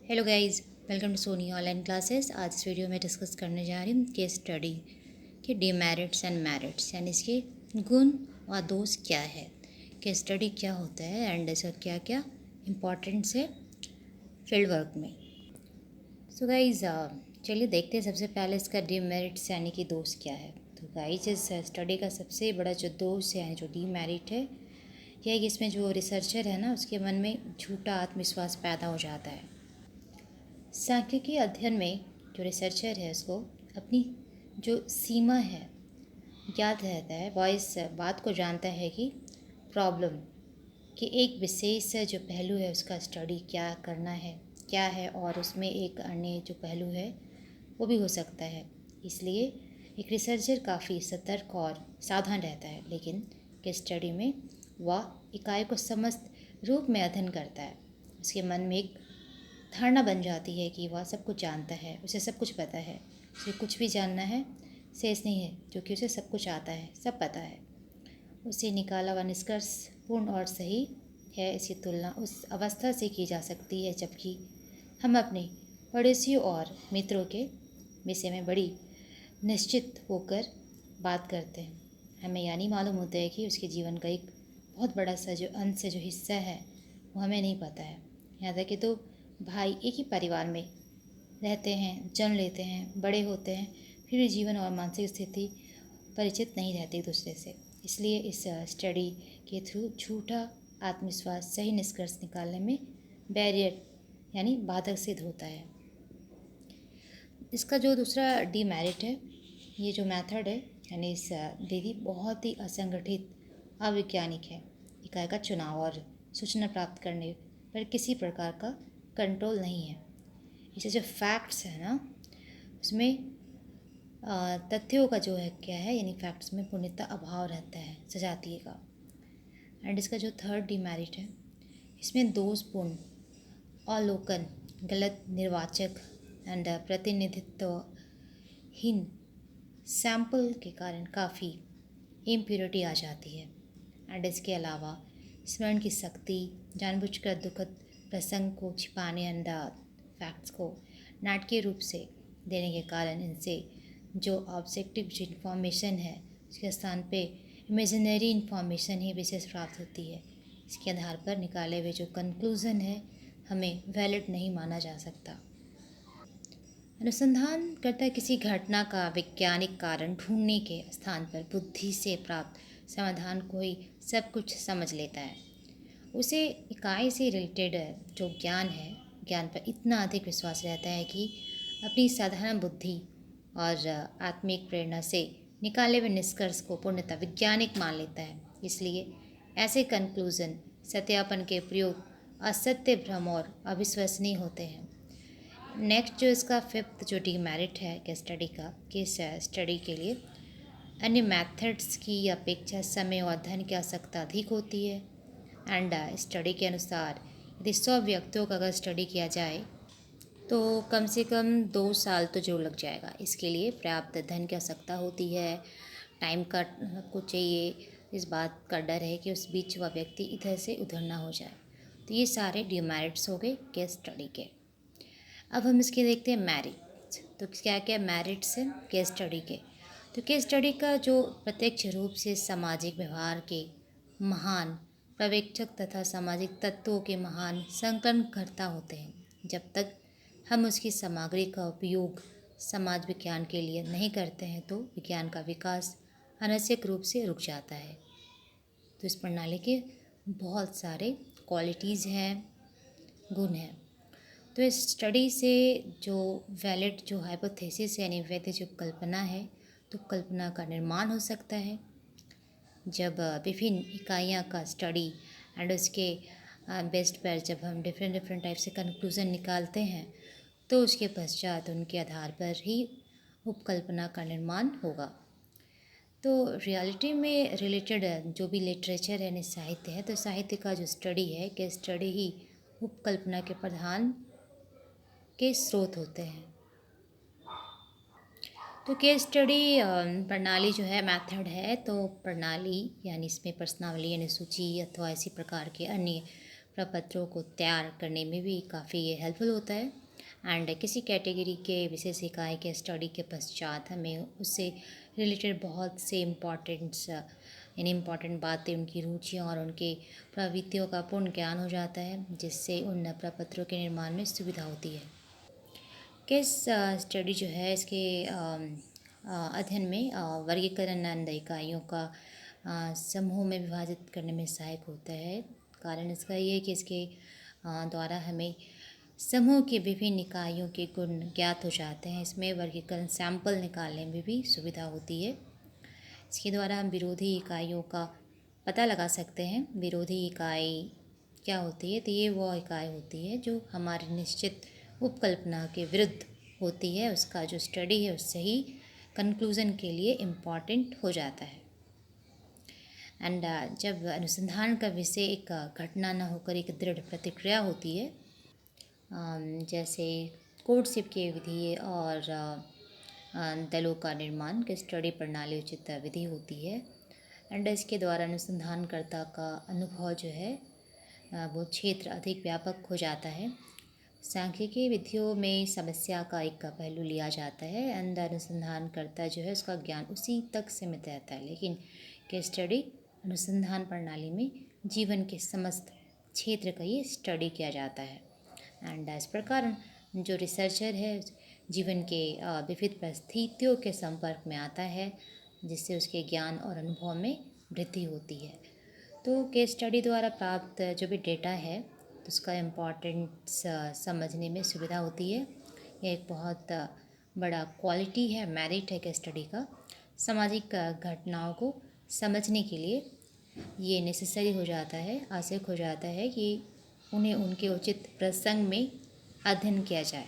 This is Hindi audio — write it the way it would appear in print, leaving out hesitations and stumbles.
Hello guys, welcome to Soni online classes. आज इस वीडियो में डिस्कस करने जा रही हूँ केस स्टडी के डीमेरिट्स एंड मेरिट्स, यानी इसके गुण और दोष क्या है, केस स्टडी क्या होता है एंड इसका क्या क्या इम्पोर्टेंस है फील्ड वर्क में। सो गाइस, चलिए देखते हैं सबसे पहले इसका डीमेरिट्स यानी कि दोष क्या है। तो गाइस, इस स्टडी का सबसे बड़ा जो दोष है यानी जो डीमेरिट है यह है कि इसमें जो रिसर्चर है ना, उसके मन में झूठा आत्मविश्वास पैदा हो जाता है। सांख्यिकी अध्ययन में जो रिसर्चर है उसको अपनी जो सीमा है ज्ञात रहता है, वह इस बात को जानता है कि प्रॉब्लम कि एक विशेष जो पहलू है उसका स्टडी क्या करना है क्या है, और उसमें एक अन्य जो पहलू है वो भी हो सकता है। इसलिए एक रिसर्चर काफ़ी सतर्क और सावधान रहता है, लेकिन केस स्टडी में वह इकाई को समस्त रूप में अध्ययन करता है। उसके मन में एक धारणा बन जाती है कि वह सब कुछ जानता है, उसे सब कुछ पता है, उसे कुछ भी जानना है शेष नहीं है, क्योंकि उसे सब कुछ आता है, सब पता है। उसे निकाला हुआ निष्कर्ष पूर्ण और सही है। इसकी तुलना उस अवस्था से की जा सकती है जबकि हम अपने पड़ोसियों और मित्रों के विषय में बड़ी निश्चित होकर बात करते हैं। हमें यानी मालूम होता है कि उसके जीवन का एक बहुत बड़ा सा जो अंश जो हिस्सा है वो हमें नहीं पता है। यहाँ तक कि तो भाई एक ही परिवार में रहते हैं, जन्म लेते हैं, बड़े होते हैं, फिर भी जीवन और मानसिक स्थिति परिचित नहीं रहती एक दूसरे से। इसलिए इस स्टडी के थ्रू झूठा आत्मविश्वास सही निष्कर्ष निकालने में बैरियर यानी बाधक सिद्ध होता है। इसका जो दूसरा डीमेरिट है, ये जो मेथड है यानी इस विधि बहुत ही असंगठित अवैज्ञानिक है। इकाई का चुनाव और सूचना प्राप्त करने पर किसी प्रकार का कंट्रोल नहीं है। इसे जो फैक्ट्स है ना, उसमें तथ्यों का जो है क्या है, यानी फैक्ट्स में पूर्णतः अभाव रहता है सजातीय का। एंड इसका जो थर्ड डीमेरिट है, इसमें दोषपूर्ण अवलोकन, गलत निर्वाचक एंड प्रतिनिधित्वहीन सैंपल के कारण काफ़ी इम्प्योरिटी आ जाती है। एंड इसके अलावा स्मरण की शक्ति, जानबूझकर दुखद प्रसंग को छिपाने एंड फैक्ट्स को नाटकीय रूप से देने के कारण इनसे जो ऑब्जेक्टिव जो इन्फॉर्मेशन है उसके स्थान पे इमेजिनरी इन्फॉर्मेशन ही विशेष प्राप्त होती है। इसके आधार पर निकाले हुए जो कंक्लूज़न है हमें वैलिड नहीं माना जा सकता। अनुसंधानकर्ता किसी घटना का वैज्ञानिक कारण ढूंढने के स्थान पर बुद्धि से प्राप्त समाधान को ही सब कुछ समझ लेता है। उसे इकाई से रिलेटेड जो ज्ञान है, ज्ञान पर इतना अधिक विश्वास रहता है कि अपनी साधारण बुद्धि और आत्मिक प्रेरणा से निकाले हुए निष्कर्ष को पूर्णतः वैज्ञानिक मान लेता है। इसलिए ऐसे कंक्लूजन सत्यापन के प्रयोग असत्य, भ्रम और अविश्वसनीय होते हैं। नेक्स्ट जो इसका फिफ्थ जो डीमेरिट है केस स्टडी का, केस स्टडी के लिए अन्य मेथड्स की अपेक्षा समय और धन की आवश्यकता अधिक होती है। एंड स्टडी के अनुसार यदि 100 व्यक्तियों का अगर स्टडी किया जाए तो कम से कम 2 साल तो जरूर लग जाएगा। इसके लिए पर्याप्त धन की आवश्यकता होती है, टाइम का कुछ चाहिए। इस बात का डर है कि उस बीच वह व्यक्ति इधर से उधर ना हो जाए। तो ये सारे डीमेरिट्स हो गए केस स्टडी के। अब हम इसके देखते हैं मेरिट्स। तो क्या क्या मेरिट्स हैं केस स्टडी के। तो केस स्टडी का जो प्रत्यक्ष रूप से सामाजिक व्यवहार के महान पर्यवेक्षक तथा सामाजिक तत्वों के महान संकलनकर्ता होते हैं। जब तक हम उसकी सामग्री का उपयोग समाज विज्ञान के लिए नहीं करते हैं तो विज्ञान का विकास अनावश्यक रूप से रुक जाता है। तो इस प्रणाली के बहुत सारे क्वालिटीज़ हैं, गुण हैं। तो इस स्टडी से जो वैलिड जो हाइपोथेसिस यानी वैध जो कल्पना है, तो कल्पना का निर्माण हो सकता है। जब विभिन्न इकाइयाँ का स्टडी एंड उसके बेस्ड पर जब हम डिफरेंट टाइप से कंक्लूज़न निकालते हैं तो उसके पश्चात उनके आधार पर ही उपकल्पना का निर्माण होगा। तो रियलिटी में रिलेटेड जो भी लिटरेचर है, साहित्य है, तो साहित्य का जो स्टडी है कि स्टडी ही उपकल्पना के प्रधान के स्रोत होते हैं। तो केस स्टडी प्रणाली जो है मेथड है, तो प्रणाली यानी इसमें प्रश्नावली यानी सूची अथवा इसी प्रकार के अन्य प्रपत्रों को तैयार करने में भी काफ़ी ये हेल्पफुल होता है। एंड किसी कैटेगरी के विशेष इकाई के स्टडी के पश्चात हमें उससे रिलेटेड बहुत से इम्पॉर्टेंट बातें, उनकी रुचियाँ और उनके प्रवृत्तियों का पूर्ण ज्ञान हो जाता है, जिससे उन प्रपत्रों के निर्माण में सुविधा होती है। केस स्टडी जो है इसके अध्ययन में वर्गीकरण एंड इकाइयों का समूह में विभाजित करने में सहायक होता है। कारण इसका ये है कि इसके द्वारा हमें समूह के विभिन्न इकाइयों के गुण ज्ञात हो जाते हैं। इसमें वर्गीकरण सैंपल निकालने में भी सुविधा होती है। इसके द्वारा हम विरोधी इकाइयों का पता लगा सकते हैं। विरोधी इकाई क्या होती है? तो ये वो इकाई होती है जो हमारी निश्चित उपकल्पना के विरुद्ध होती है। उसका जो स्टडी है उससे ही कंक्लूज़न के लिए इम्पॉर्टेंट हो जाता है। एंड जब अनुसंधान का विषय एक घटना न होकर एक दृढ़ प्रतिक्रिया होती है, जैसे कोर्टशिप की विधि और दलों का निर्माण की स्टडी प्रणाली उचित विधि होती है। एंड इसके द्वारा अनुसंधानकर्ता का अनुभव जो है वो क्षेत्र अधिक व्यापक हो जाता है। सांख्यिकी विधियों में समस्या का एक पहलू लिया जाता है एंड अनुसंधानकर्ता जो है उसका ज्ञान उसी तक सीमित रहता है, लेकिन केस स्टडी अनुसंधान प्रणाली में जीवन के समस्त क्षेत्र का ये स्टडी किया जाता है। एंड इस प्रकार जो रिसर्चर है जीवन के विविध परिस्थितियों के संपर्क में आता है, जिससे उसके ज्ञान और अनुभव में वृद्धि होती है। तो केस स्टडी द्वारा प्राप्त जो भी डेटा है तो उसका इम्पोर्टेंस समझने में सुविधा होती है। यह एक बहुत बड़ा क्वालिटी है, मेरिट है केस स्टडी का। सामाजिक घटनाओं को समझने के लिए ये नेसेसरी हो जाता है, आवश्यक हो जाता है कि उन्हें उनके उचित प्रसंग में अध्ययन किया जाए।